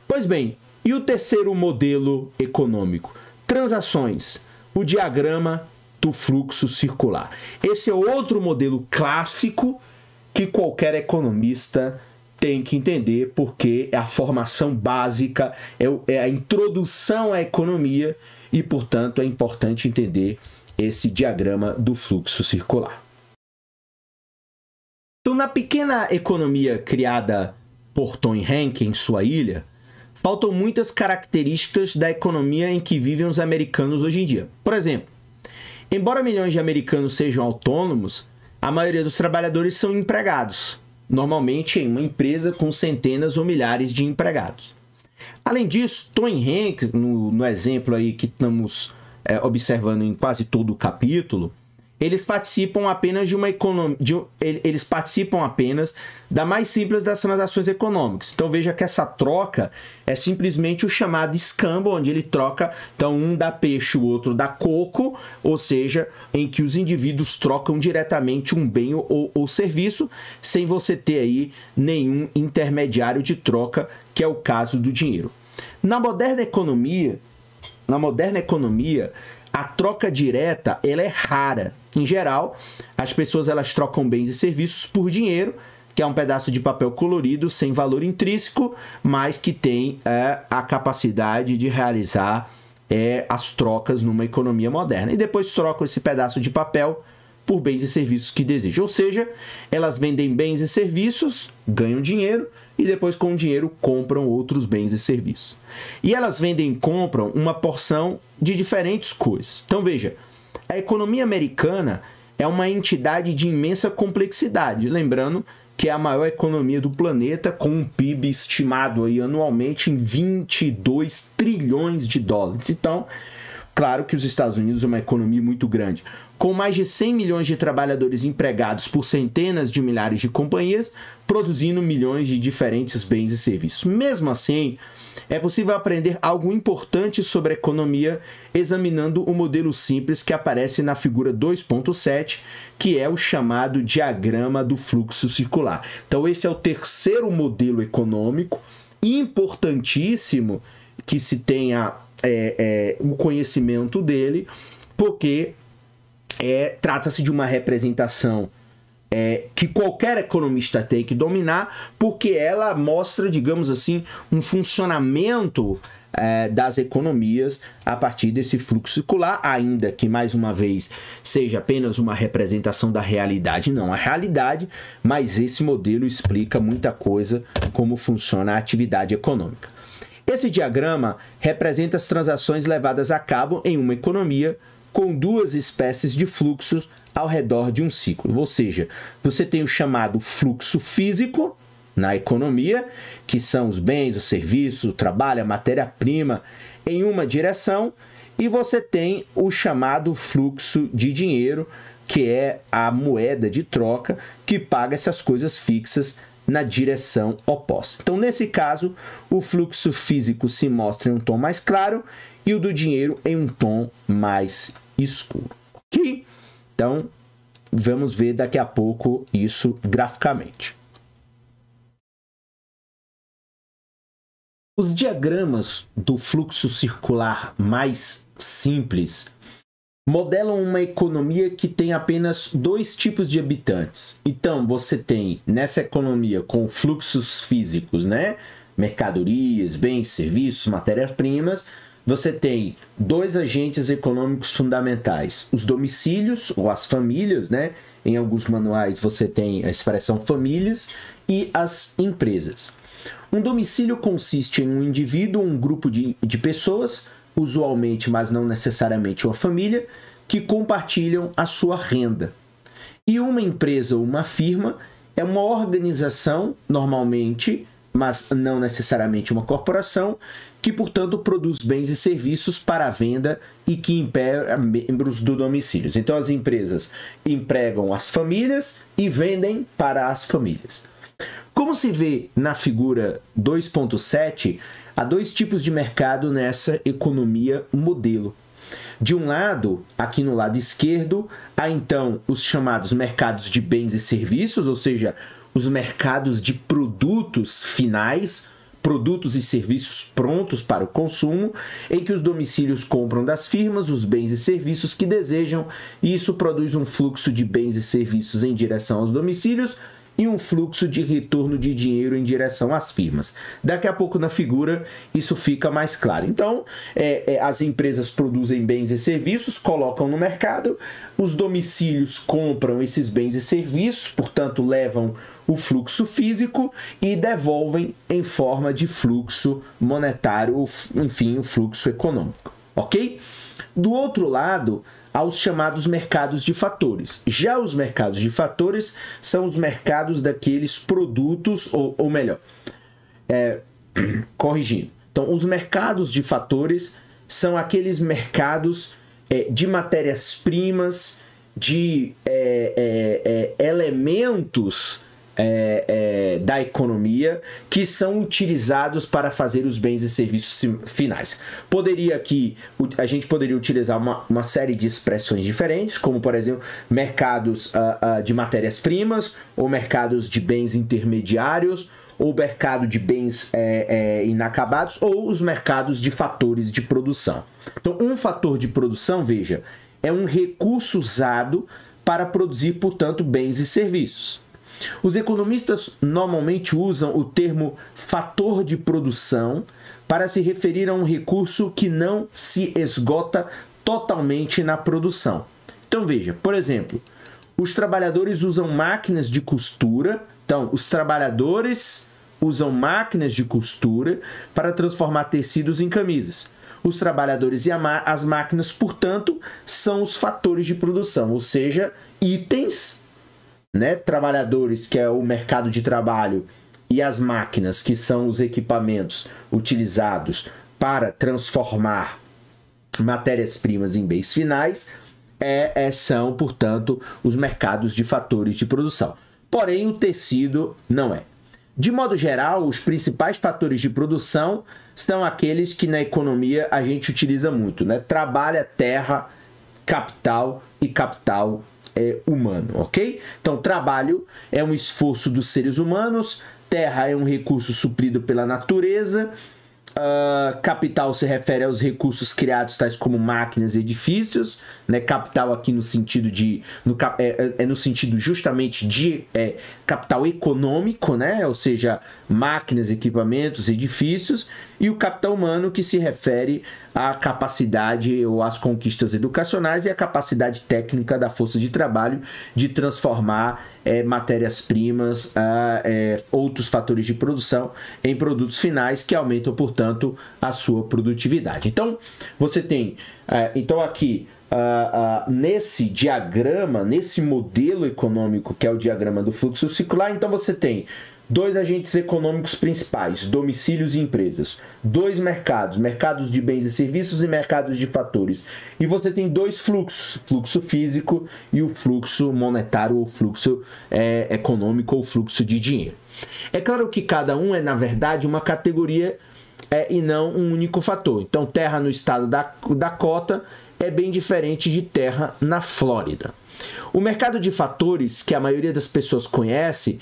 Pois bem, e o terceiro modelo econômico? Transações, o diagrama do fluxo circular. Esse é outro modelo clássico que qualquer economista tem que entender, porque é a formação básica, é a introdução à economia e, portanto, é importante entender esse diagrama do fluxo circular. Então, na pequena economia criada por Tom Henke em sua ilha, faltam muitas características da economia em que vivem os americanos hoje em dia. Por exemplo, embora milhões de americanos sejam autônomos, a maioria dos trabalhadores são empregados, normalmente em uma empresa com centenas ou milhares de empregados. Além disso, Tom Henke, no exemplo aí que estamos observando em quase todo o capítulo, eles participam apenas eles participam apenas da mais simples das transações econômicas. Então veja que essa troca é simplesmente o chamado escambo, onde ele troca, então um dá peixe, o outro dá coco, ou seja, em que os indivíduos trocam diretamente um bem ou serviço, sem você ter aí nenhum intermediário de troca, que é o caso do dinheiro. Na moderna economia, a troca direta ela é rara. Em geral, as pessoas elas trocam bens e serviços por dinheiro, que é um pedaço de papel colorido sem valor intrínseco, mas que tem a capacidade de realizar as trocas numa economia moderna. E depois trocam esse pedaço de papel por bens e serviços que desejam. Ou seja, elas vendem bens e serviços, ganham dinheiro, e depois com o dinheiro compram outros bens e serviços. E elas vendem e compram uma porção de diferentes coisas. Então veja, a economia americana é uma entidade de imensa complexidade, lembrando que é a maior economia do planeta, com um PIB estimado aí anualmente em 22 trilhões de dólares. Então, claro que os Estados Unidos é uma economia muito grande, com mais de 100 milhões de trabalhadores empregados por centenas de milhares de companhias, produzindo milhões de diferentes bens e serviços. Mesmo assim, é possível aprender algo importante sobre a economia examinando o modelo simples que aparece na figura 2.7, que é o chamado diagrama do fluxo circular. Então, esse é o terceiro modelo econômico importantíssimo que se tenha o conhecimento dele, porque trata-se de uma representação que qualquer economista tem que dominar, porque ela mostra, digamos assim, um funcionamento das economias a partir desse fluxo circular, ainda que, mais uma vez, seja apenas uma representação da realidade, não a realidade, mas esse modelo explica muita coisa, como funciona a atividade econômica. Esse diagrama representa as transações levadas a cabo em uma economia com duas espécies de fluxos ao redor de um ciclo. Ou seja, você tem o chamado fluxo físico na economia, que são os bens, os serviços, o trabalho, a matéria-prima em uma direção, e você tem o chamado fluxo de dinheiro, que é a moeda de troca que paga essas coisas fixas na direção oposta. Então, nesse caso, o fluxo físico se mostra em um tom mais claro e o do dinheiro em um tom mais escuro. Ok? Então, vamos ver daqui a pouco isso graficamente. Os diagramas do fluxo circular mais simples modelam uma economia que tem apenas dois tipos de habitantes. Então, você tem nessa economia com fluxos físicos, né? Mercadorias, bens, serviços, matérias-primas, você tem dois agentes econômicos fundamentais, os domicílios ou as famílias, né? Em alguns manuais você tem a expressão famílias, e as empresas. Um domicílio consiste em um indivíduo ou um grupo de pessoas, usualmente, mas não necessariamente uma família, que compartilham a sua renda. E uma empresa ou uma firma é uma organização, normalmente, mas não necessariamente uma corporação, que, portanto, produz bens e serviços para a venda e que emprega membros do domicílio. Então, as empresas empregam as famílias e vendem para as famílias. Como se vê na figura 2.7, há dois tipos de mercado nessa economia modelo. De um lado, aqui no lado esquerdo, há então os chamados mercados de bens e serviços, ou seja, os mercados de produtos finais, produtos e serviços prontos para o consumo, em que os domicílios compram das firmas os bens e serviços que desejam, e isso produz um fluxo de bens e serviços em direção aos domicílios e um fluxo de retorno de dinheiro em direção às firmas. Daqui a pouco na figura isso fica mais claro. Então, as empresas produzem bens e serviços, colocam no mercado, os domicílios compram esses bens e serviços, portanto levam o fluxo físico e devolvem em forma de fluxo monetário, enfim, o fluxo econômico, ok? Do outro lado, aos chamados mercados de fatores. Já os mercados de fatores são os mercados daqueles produtos, ou melhor, corrigindo. Então, os mercados de fatores são aqueles mercados de matérias-primas, de elementos da economia que são utilizados para fazer os bens e serviços finais. A gente poderia utilizar uma série de expressões diferentes, como por exemplo, mercados de matérias-primas, ou mercados de bens intermediários, ou mercado de bens inacabados, ou os mercados de fatores de produção. Então, um fator de produção, veja, é um recurso usado para produzir, portanto, bens e serviços. Os economistas normalmente usam o termo fator de produção para se referir a um recurso que não se esgota totalmente na produção. Então veja, por exemplo, os trabalhadores usam máquinas de costura. Então, os trabalhadores usam máquinas de costura para transformar tecidos em camisas. Os trabalhadores e as máquinas, portanto, são os fatores de produção, ou seja, itens, né, trabalhadores, que é o mercado de trabalho, e as máquinas, que são os equipamentos utilizados para transformar matérias-primas em bens finais, são, portanto, os mercados de fatores de produção. Porém, o tecido não é. De modo geral, os principais fatores de produção são aqueles que na economia a gente utiliza muito, né? Trabalho, terra, capital e capital humano, ok? Então, trabalho é um esforço dos seres humanos, terra é um recurso suprido pela natureza, capital se refere aos recursos criados tais como máquinas e edifícios, né? Capital aqui no sentido no sentido justamente de capital econômico, né? Ou seja, máquinas, equipamentos, edifícios, e o capital humano, que se refere à capacidade ou às conquistas educacionais e à capacidade técnica da força de trabalho de transformar matérias-primas, outros fatores de produção em produtos finais que aumentam, portanto, a sua produtividade. Então, você tem, aqui, nesse diagrama, nesse modelo econômico que é o diagrama do fluxo circular, então você tem dois agentes econômicos principais, domicílios e empresas, dois mercados, mercados de bens e serviços e mercados de fatores, e você tem dois fluxos, fluxo físico e o fluxo monetário, ou fluxo econômico, ou fluxo de dinheiro. É claro que cada um é, na verdade, uma categoria e não um único fator. Então, terra no estado da Dakota é bem diferente de terra na Flórida. O mercado de fatores, que a maioria das pessoas conhece,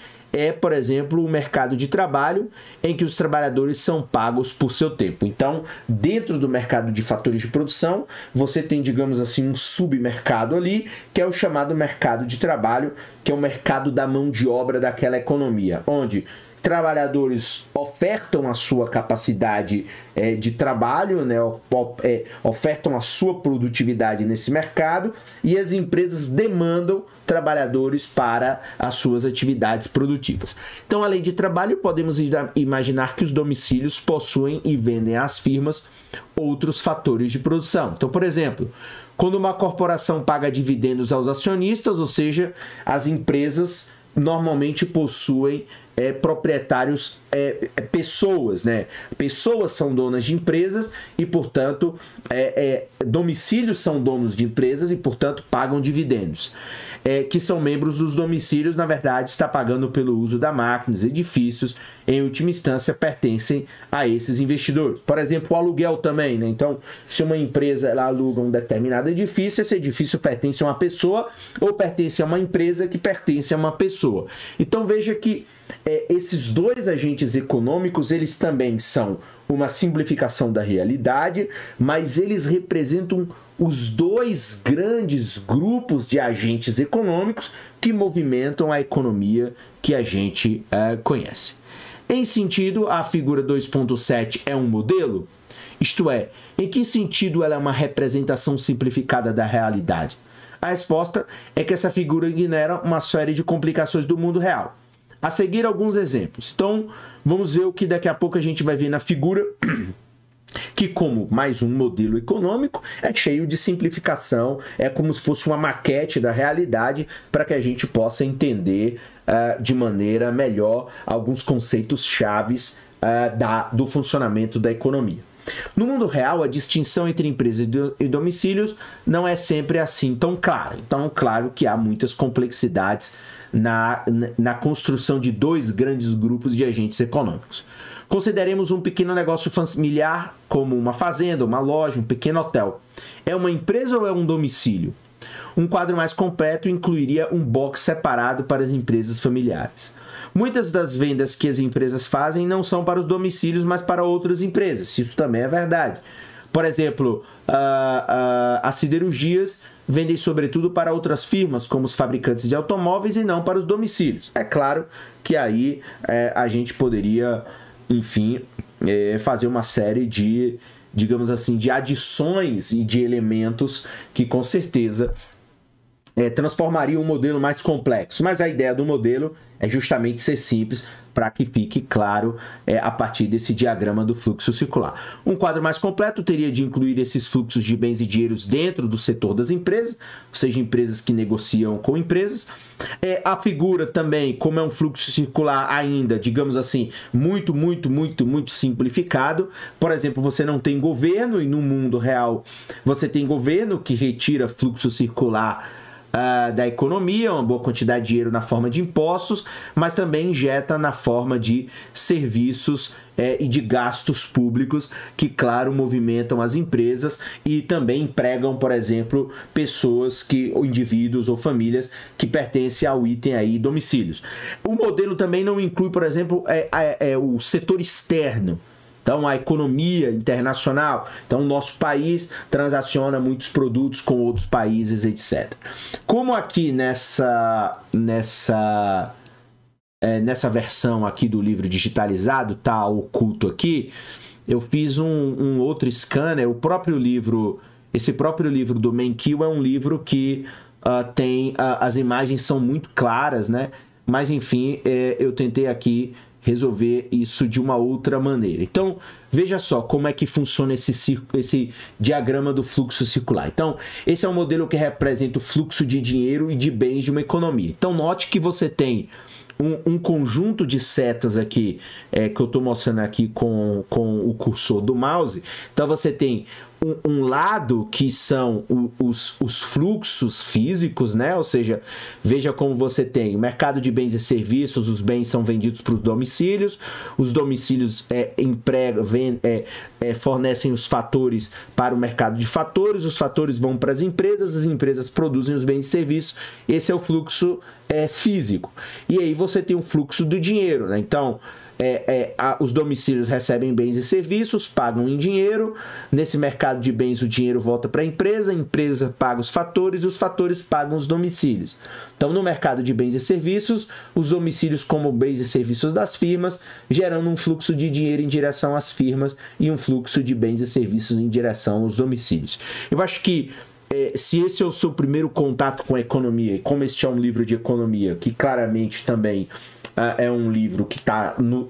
por exemplo, o mercado de trabalho, em que os trabalhadores são pagos por seu tempo. Então, dentro do mercado de fatores de produção, você tem, digamos assim, um submercado ali, que é o chamado mercado de trabalho, que é o mercado da mão de obra daquela economia, onde trabalhadores ofertam a sua capacidade de trabalho, né, ofertam a sua produtividade nesse mercado, e as empresas demandam trabalhadores para as suas atividades produtivas. Então, além de trabalho, podemos imaginar que os domicílios possuem e vendem às firmas outros fatores de produção. Então, por exemplo, quando uma corporação paga dividendos aos acionistas, ou seja, as empresas normalmente possuem proprietários, pessoas, né? Pessoas são donas de empresas e, portanto, domicílios são donos de empresas e, portanto, pagam dividendos. Que são membros dos domicílios, na verdade, está pagando pelo uso da máquinas, edifícios, em última instância, pertencem a esses investidores. Por exemplo, o aluguel também, né? Então, se uma empresa ela aluga um determinado edifício, esse edifício pertence a uma pessoa ou pertence a uma empresa que pertence a uma pessoa. Então, veja que esses dois agentes econômicos, eles também são uma simplificação da realidade, mas eles representam os dois grandes grupos de agentes econômicos que movimentam a economia que a gente conhece. Em sentido, a figura 2.7 é um modelo? Isto é, em que sentido ela é uma representação simplificada da realidade? A resposta é que essa figura ignora uma série de complicações do mundo real. A seguir, alguns exemplos. Então, vamos ver o que daqui a pouco a gente vai ver na figura, que como mais um modelo econômico, é cheio de simplificação, é como se fosse uma maquete da realidade para que a gente possa entender de maneira melhor alguns conceitos chaves do funcionamento da economia. No mundo real, a distinção entre empresas e domicílios não é sempre assim tão clara. Então, claro que há muitas complexidades na construção de dois grandes grupos de agentes econômicos. Consideremos um pequeno negócio familiar, como uma fazenda, uma loja, um pequeno hotel. É uma empresa ou é um domicílio? Um quadro mais completo incluiria um box separado para as empresas familiares. Muitas das vendas que as empresas fazem não são para os domicílios, mas para outras empresas. Isso também é verdade. Por exemplo, as siderurgias vendem sobretudo para outras firmas, como os fabricantes de automóveis, e não para os domicílios. É claro que aí a gente poderia, enfim, fazer uma série de, digamos assim, de adições e de elementos que com certeza transformaria um modelo mais complexo. Mas a ideia do modelo é justamente ser simples para que fique claro a partir desse diagrama do fluxo circular. Um quadro mais completo teria de incluir esses fluxos de bens e dinheiros dentro do setor das empresas, ou seja, empresas que negociam com empresas. A figura também, como é um fluxo circular ainda, digamos assim, muito simplificado. Por exemplo, você não tem governo e no mundo real você tem governo que retira fluxo circular da economia, uma boa quantidade de dinheiro na forma de impostos, mas também injeta na forma de serviços e de gastos públicos que, claro, movimentam as empresas e também empregam, por exemplo, pessoas ou indivíduos ou famílias que pertencem ao item aí domicílios. O modelo também não inclui, por exemplo, o setor externo. Então, a economia internacional. Então, o nosso país transaciona muitos produtos com outros países, etc. Como aqui nessa versão aqui do livro digitalizado, está oculto aqui, eu fiz um outro scanner. Esse próprio livro do Menkil é um livro que as imagens são muito claras, né? Mas, enfim, eu tentei aqui resolver isso de uma outra maneira. Então, veja só como é que funciona esse diagrama do fluxo circular. Então, esse é um modelo que representa o fluxo de dinheiro e de bens de uma economia. Então, note que você tem um conjunto de setas aqui, que eu estou mostrando aqui com o cursor do mouse. Então, você tem um lado que são os fluxos físicos, né? Ou seja, veja como você tem o mercado de bens e serviços, os bens são vendidos para os domicílios fornecem os fatores para o mercado de fatores, os fatores vão para as empresas produzem os bens e serviços. Esse é o fluxo físico. E aí você tem um fluxo do dinheiro, né? Então, os domicílios recebem bens e serviços, pagam em dinheiro. Nesse mercado de bens, o dinheiro volta para a empresa paga os fatores pagam os domicílios. Então, no mercado de bens e serviços, os domicílios como bens e serviços das firmas, gerando um fluxo de dinheiro em direção às firmas e um fluxo de bens e serviços em direção aos domicílios. Eu acho que se esse é o seu primeiro contato com a economia, e como este é um livro de economia, que claramente também é um livro que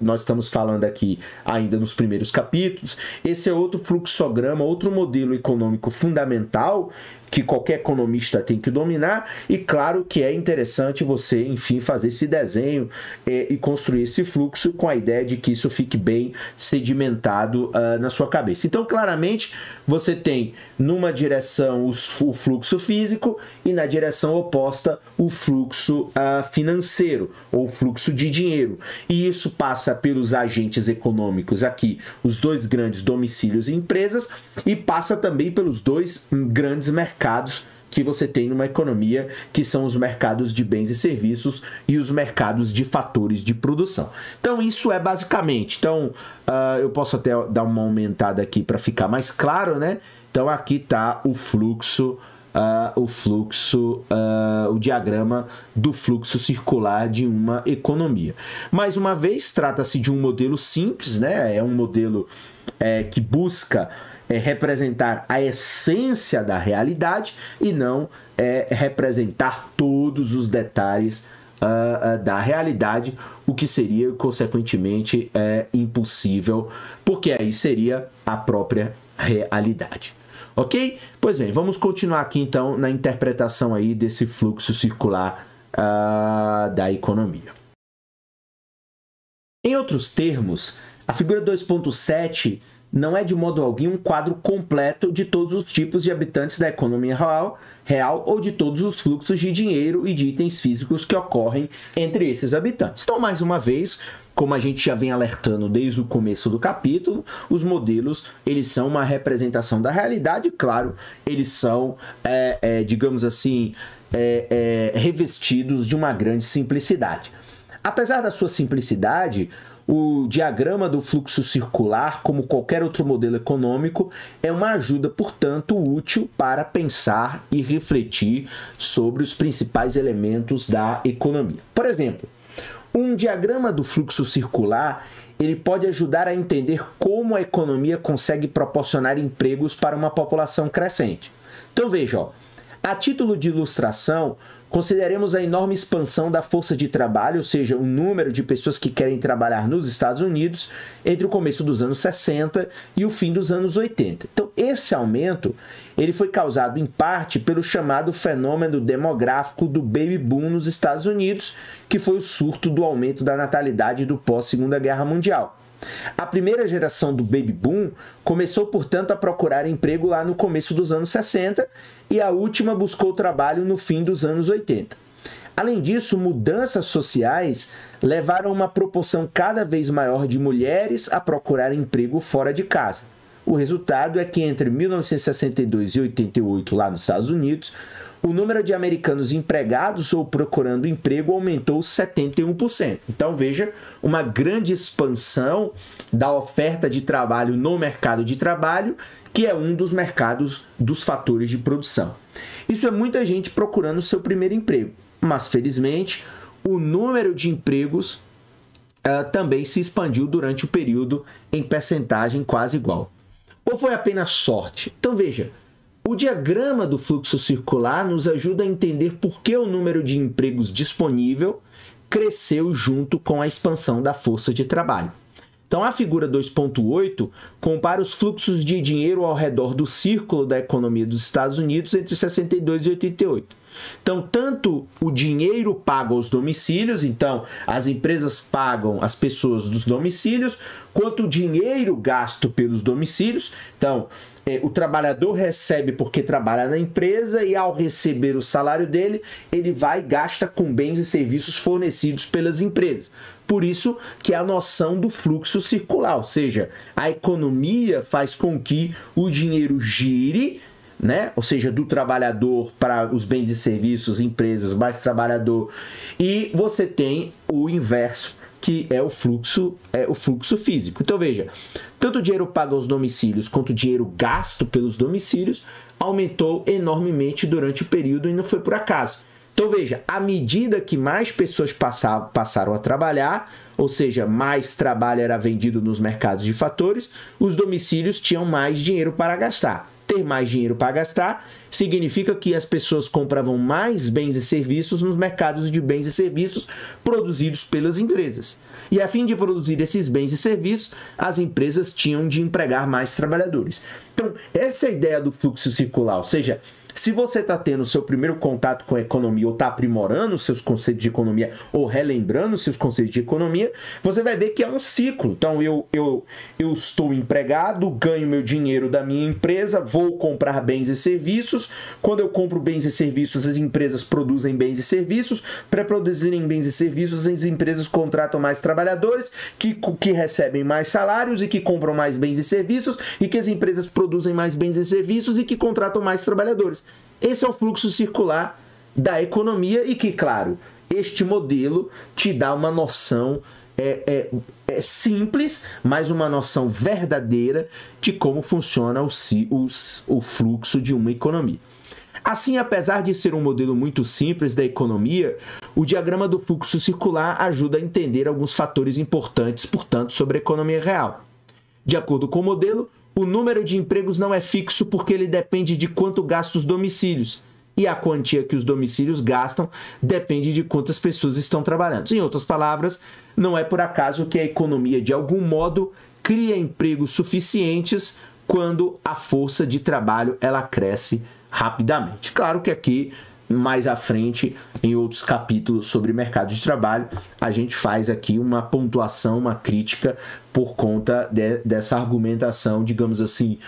nós estamos falando aqui ainda nos primeiros capítulos, esse é outro fluxograma, outro modelo econômico fundamental que qualquer economista tem que dominar, e claro que é interessante você, enfim, fazer esse desenho e construir esse fluxo com a ideia de que isso fique bem sedimentado na sua cabeça. Então, claramente, você tem numa direção o fluxo físico e na direção oposta o fluxo financeiro, ou fluxo de dinheiro. E isso passa pelos agentes econômicos aqui, os dois grandes domicílios e empresas, e passa também pelos dois grandes mercados, que você tem numa economia, que são os mercados de bens e serviços e os mercados de fatores de produção. Então, isso é basicamente. Então, eu posso até dar uma aumentada aqui para ficar mais claro, né? Então, aqui está o fluxo, o diagrama do fluxo circular de uma economia. Mais uma vez, trata-se de um modelo simples, né? É um modelo que busca representar a essência da realidade e não representar todos os detalhes da realidade, o que seria, consequentemente, impossível, porque aí seria a própria realidade. Ok? Pois bem, vamos continuar aqui então na interpretação aí desse fluxo circular da economia. Em outros termos, a figura 2.7 não é de modo algum um quadro completo de todos os tipos de habitantes da economia real ou de todos os fluxos de dinheiro e de itens físicos que ocorrem entre esses habitantes. Então, mais uma vez, como a gente já vem alertando desde o começo do capítulo, os modelos, eles são uma representação da realidade, claro, eles são, digamos assim, revestidos de uma grande simplicidade. Apesar da sua simplicidade, o diagrama do fluxo circular, como qualquer outro modelo econômico, é uma ajuda, portanto, útil para pensar e refletir sobre os principais elementos da economia. Por exemplo, um diagrama do fluxo circular, ele pode ajudar a entender como a economia consegue proporcionar empregos para uma população crescente. Então veja, ó, a título de ilustração, consideremos a enorme expansão da força de trabalho, ou seja, o número de pessoas que querem trabalhar nos Estados Unidos entre o começo dos anos 60 e o fim dos anos 80. Então, esse aumento ele foi causado em parte pelo chamado fenômeno demográfico do baby boom nos Estados Unidos, que foi o surto do aumento da natalidade do pós-Segunda Guerra Mundial. A primeira geração do baby boom começou, portanto, a procurar emprego lá no começo dos anos 60 e a última buscou trabalho no fim dos anos 80. Além disso, mudanças sociais levaram a uma proporção cada vez maior de mulheres a procurar emprego fora de casa. O resultado é que entre 1962 e 88, lá nos Estados Unidos, o número de americanos empregados ou procurando emprego aumentou 71%. Então, veja, uma grande expansão da oferta de trabalho no mercado de trabalho, que é um dos mercados dos fatores de produção. Isso é muita gente procurando seu primeiro emprego, mas, felizmente, o número de empregos também se expandiu durante o período em percentagem quase igual. Ou foi apenas sorte? Então, veja, o diagrama do fluxo circular nos ajuda a entender por que o número de empregos disponível cresceu junto com a expansão da força de trabalho. Então, a figura 2.8 compara os fluxos de dinheiro ao redor do círculo da economia dos Estados Unidos entre 62 e 88. Então, tanto o dinheiro pago aos domicílios, então as empresas pagam as pessoas dos domicílios, quanto o dinheiro gasto pelos domicílios. Então, o trabalhador recebe porque trabalha na empresa e ao receber o salário dele, ele vai e gasta com bens e serviços fornecidos pelas empresas. Por isso que é a noção do fluxo circular, ou seja, a economia faz com que o dinheiro gire, né? Ou seja, do trabalhador para os bens e serviços, empresas, mais trabalhador, e você tem o inverso, que é o fluxo físico. Então veja, tanto o dinheiro pago aos domicílios quanto o dinheiro gasto pelos domicílios aumentou enormemente durante o período e não foi por acaso. Então veja, à medida que mais pessoas passaram a trabalhar, ou seja, mais trabalho era vendido nos mercados de fatores, os domicílios tinham mais dinheiro para gastar. Ter mais dinheiro para gastar significa que as pessoas compravam mais bens e serviços nos mercados de bens e serviços produzidos pelas empresas. E a fim de produzir esses bens e serviços, as empresas tinham de empregar mais trabalhadores. Então, essa é a ideia do fluxo circular, ou seja, se você está tendo o seu primeiro contato com a economia ou está aprimorando os seus conceitos de economia ou relembrando os seus conceitos de economia, você vai ver que é um ciclo. Então, eu estou empregado, ganho meu dinheiro da minha empresa, vou comprar bens e serviços. Quando eu compro bens e serviços, as empresas produzem bens e serviços. Para produzirem bens e serviços, as empresas contratam mais trabalhadores que recebem mais salários e que compram mais bens e serviços, e que as empresas produzem mais bens e serviços e que contratam mais trabalhadores. Esse é o fluxo circular da economia e que, claro, este modelo te dá uma noção simples, mas uma noção verdadeira de como funciona o fluxo de uma economia. Assim, apesar de ser um modelo muito simples da economia, o diagrama do fluxo circular ajuda a entender alguns fatores importantes, portanto, sobre a economia real. De acordo com o modelo, o número de empregos não é fixo porque ele depende de quanto gastam os domicílios, e a quantia que os domicílios gastam depende de quantas pessoas estão trabalhando. Em outras palavras, não é por acaso que a economia, de algum modo, cria empregos suficientes quando a força de trabalho ela cresce rapidamente. Claro que aqui, mais à frente, em outros capítulos sobre mercado de trabalho, a gente faz aqui uma pontuação, uma crítica por conta dessa argumentação, digamos assim,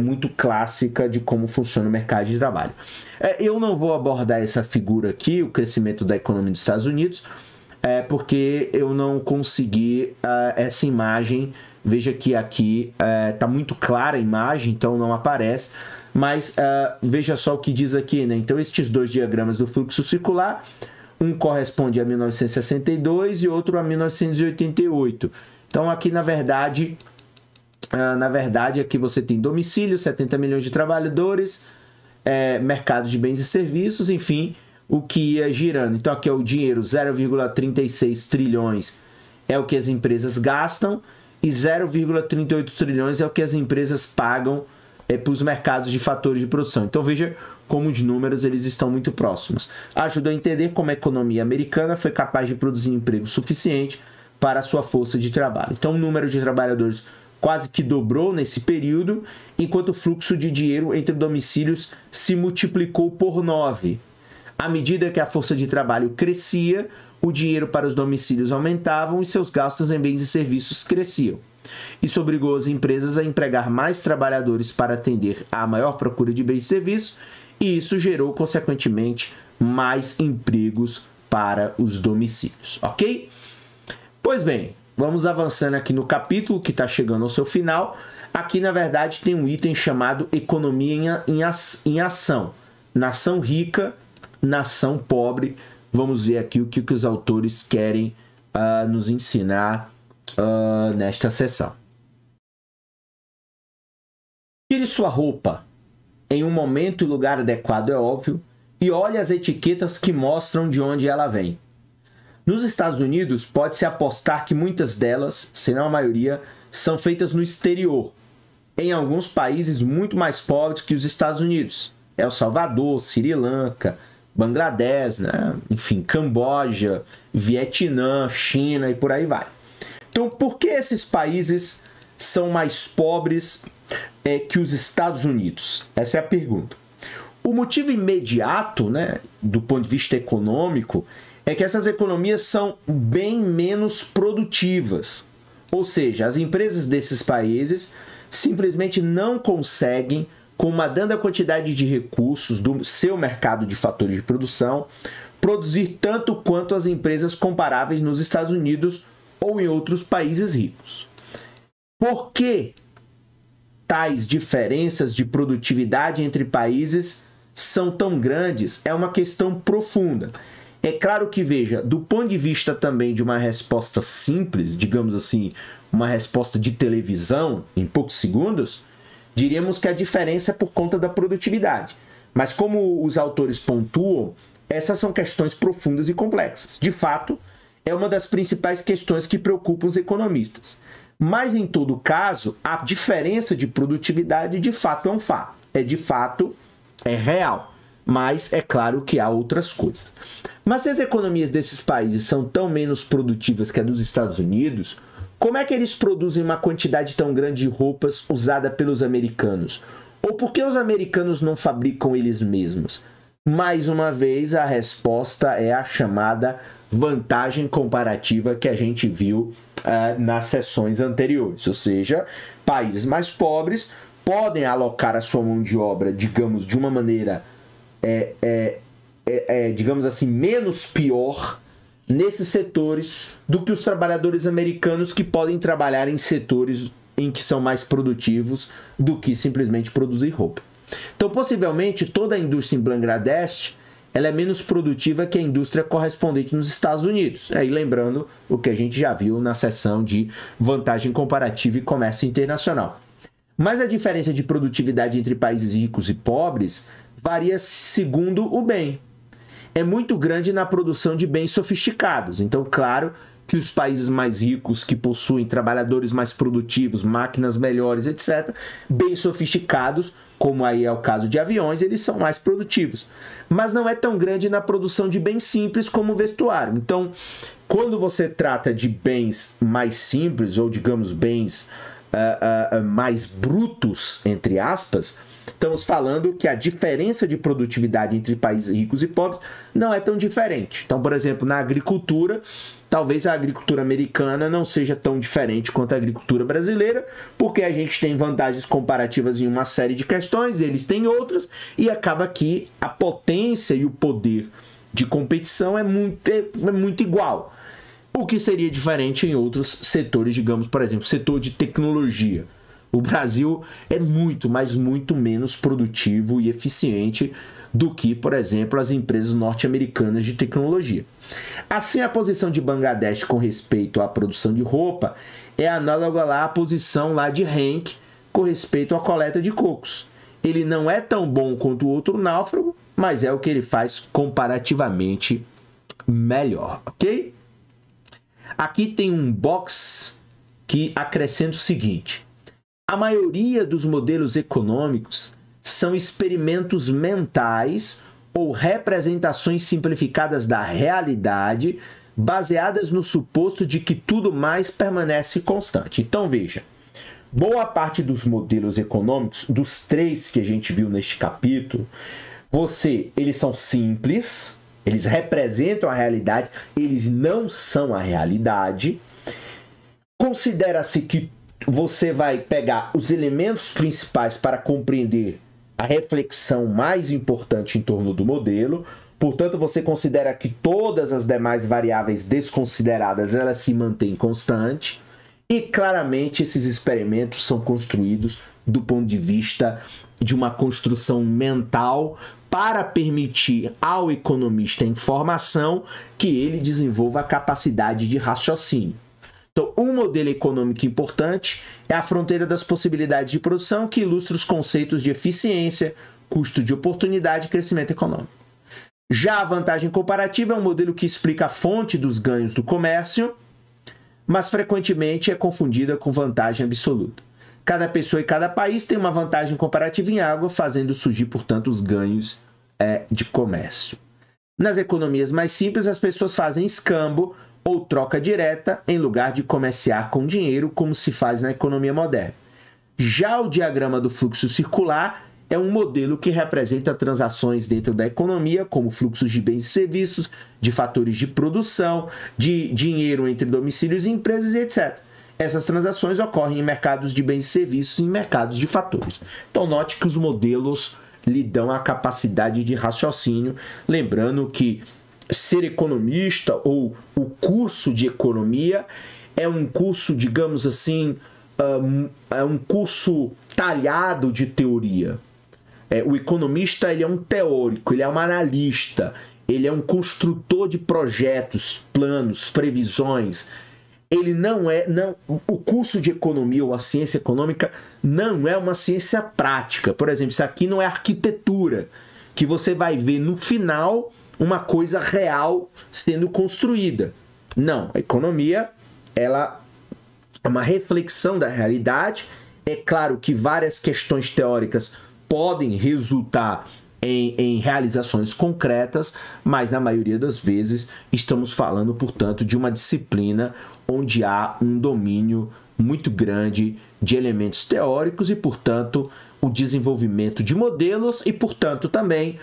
muito clássica de como funciona o mercado de trabalho. Eu não vou abordar essa figura aqui, o crescimento da economia dos Estados Unidos, porque eu não consegui essa imagem. Veja que aqui está muito clara a imagem, então não aparece, mas veja só o que diz aqui, né? Então, estes dois diagramas do fluxo circular, um corresponde a 1962 e outro a 1988. Então, aqui, na verdade, aqui você tem domicílio, 70 milhões de trabalhadores, mercado de bens e serviços, enfim, o que ia girando. Então, aqui é o dinheiro, 0,36 trilhões é o que as empresas gastam e 0,38 trilhões é o que as empresas pagam para os mercados de fatores de produção. Então, veja como os números eles estão muito próximos. Ajuda a entender como a economia americana foi capaz de produzir emprego suficiente para a sua força de trabalho. Então, o número de trabalhadores quase que dobrou nesse período, enquanto o fluxo de dinheiro entre domicílios se multiplicou por 9. À medida que a força de trabalho crescia, o dinheiro para os domicílios aumentavam e seus gastos em bens e serviços cresciam. Isso obrigou as empresas a empregar mais trabalhadores para atender à maior procura de bens e serviços, e isso gerou, consequentemente, mais empregos para os domicílios, ok? Pois bem, vamos avançando aqui no capítulo que está chegando ao seu final. Aqui, na verdade, tem um item chamado Economia em Ação. Nação rica, nação pobre. Vamos ver aqui o que os autores querem nos ensinar nesta sessão. Tire sua roupa em um momento e lugar adequado, é óbvio, e olhe as etiquetas que mostram de onde ela vem. Nos Estados Unidos, pode-se apostar que muitas delas, se não a maioria, são feitas no exterior, em alguns países muito mais pobres que os Estados Unidos. El Salvador, Sri Lanka, Bangladesh, né? Enfim, Camboja, Vietnã, China e por aí vai. Então, por que esses países são mais pobres que os Estados Unidos? Essa é a pergunta. O motivo imediato, né, do ponto de vista econômico, é que essas economias são bem menos produtivas. Ou seja, as empresas desses países simplesmente não conseguem, com uma dada quantidade de recursos do seu mercado de fatores de produção, produzir tanto quanto as empresas comparáveis nos Estados Unidos ou em outros países ricos. Por que tais diferenças de produtividade entre países são tão grandes? É uma questão profunda. É claro que, veja, do ponto de vista também de uma resposta simples, digamos assim, uma resposta de televisão em poucos segundos, diríamos que a diferença é por conta da produtividade. Mas como os autores pontuam, essas são questões profundas e complexas. De fato, é uma das principais questões que preocupam os economistas. Mas, em todo caso, a diferença de produtividade de fato é um fato. É real. Mas é claro que há outras coisas. Mas se as economias desses países são tão menos produtivas que a dos Estados Unidos, como é que eles produzem uma quantidade tão grande de roupas usada pelos americanos? Ou por que os americanos não fabricam eles mesmos? Mais uma vez, a resposta é a chamada vantagem comparativa que a gente viu nas sessões anteriores. Ou seja, países mais pobres podem alocar a sua mão de obra, digamos, de uma maneira digamos assim, menos pior nesses setores do que os trabalhadores americanos que podem trabalhar em setores em que são mais produtivos do que simplesmente produzir roupa. Então, possivelmente, toda a indústria em Bangladesh ela é menos produtiva que a indústria correspondente nos Estados Unidos. Aí lembrando o que a gente já viu na seção de vantagem comparativa e comércio internacional. Mas a diferença de produtividade entre países ricos e pobres varia segundo o bem. É muito grande na produção de bens sofisticados. Então, claro que os países mais ricos, que possuem trabalhadores mais produtivos, máquinas melhores, etc., bens sofisticados, como aí é o caso de aviões, eles são mais produtivos. Mas não é tão grande na produção de bens simples como o vestuário. Então, quando você trata de bens mais simples, ou digamos bens mais brutos, entre aspas, estamos falando que a diferença de produtividade entre países ricos e pobres não é tão diferente. Então, por exemplo, na agricultura, talvez a agricultura americana não seja tão diferente quanto a agricultura brasileira, porque a gente tem vantagens comparativas em uma série de questões, eles têm outras, e acaba que a potência e o poder de competição é muito igual. O que seria diferente em outros setores, digamos, por exemplo, setor de tecnologia. O Brasil é muito, mas muito menos produtivo e eficiente do que, por exemplo, as empresas norte-americanas de tecnologia. Assim, a posição de Bangladesh com respeito à produção de roupa é análoga lá à posição lá de Henk com respeito à coleta de cocos. Ele não é tão bom quanto o outro náufrago, mas é o que ele faz comparativamente melhor, ok? Aqui tem um box que acrescenta o seguinte: a maioria dos modelos econômicos são experimentos mentais ou representações simplificadas da realidade, baseadas no suposto de que tudo mais permanece constante. Então, veja, boa parte dos modelos econômicos, dos 3 que a gente viu neste capítulo, eles são simples, eles representam a realidade, eles não são a realidade. Considera-se que você vai pegar os elementos principais para compreender a reflexão mais importante em torno do modelo. Portanto, você considera que todas as demais variáveis desconsideradas elas se mantêm constantes. E claramente esses experimentos são construídos do ponto de vista de uma construção mental para permitir ao economista em formação que ele desenvolva a capacidade de raciocínio. Então, um modelo econômico importante é a fronteira das possibilidades de produção, que ilustra os conceitos de eficiência, custo de oportunidade e crescimento econômico. Já a vantagem comparativa é um modelo que explica a fonte dos ganhos do comércio, mas frequentemente é confundida com vantagem absoluta. Cada pessoa e cada país tem uma vantagem comparativa em água, fazendo surgir, portanto, os ganhos de comércio. Nas economias mais simples, as pessoas fazem escambo ou troca direta em lugar de comerciar com dinheiro, como se faz na economia moderna. Já o diagrama do fluxo circular é um modelo que representa transações dentro da economia, como fluxos de bens e serviços, de fatores de produção, de dinheiro entre domicílios e empresas, etc. Essas transações ocorrem em mercados de bens e serviços e em mercados de fatores. Então, note que os modelos lhe dão a capacidade de raciocínio, lembrando que ser economista ou o curso de economia é um curso, digamos assim, é um curso talhado de teoria. O economista ele é um teórico, ele é um analista, ele é um construtor de projetos, planos, previsões. Ele o curso de economia ou a ciência econômica não é uma ciência prática. Por exemplo, isso aqui não é arquitetura, que você vai ver no final uma coisa real sendo construída. Não, a economia ela é uma reflexão da realidade. É claro que várias questões teóricas podem resultar em realizações concretas, mas na maioria das vezes estamos falando, portanto, de uma disciplina onde há um domínio muito grande de elementos teóricos e, portanto, o desenvolvimento de modelos e, portanto, também